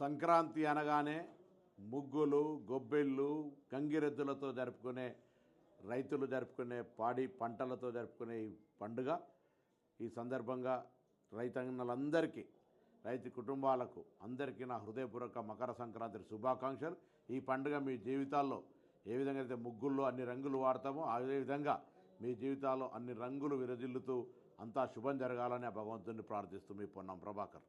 సంక్రాంతి అనగానే ముగ్గులు, గొబ్బెళ్ళు, గంగిరెద్దులతో జరుపుకునే రైతులు జరుపుకునే పాడి పంటలతో జరుపుకునే ఈ పండుగ. ఈ సందర్భంగా రైతన్నలందరికీ, రైతు కుటుంబాలకు అందరికీ నా హృదయపూర్వక మకర సంక్రాంతి శుభాకాంక్షలు. ఈ పండుగ మీ జీవితాల్లో ఏ విధంగా అయితే ముగ్గుల్లో అన్ని రంగులు వాడతామో అదేవిధంగా మీ జీవితాల్లో అన్ని రంగులు విరజిల్లుతూ అంతా శుభం జరగాలని ఆ భగవంతుని ప్రార్థిస్తూ మీ పొన్నం ప్రభాకర్.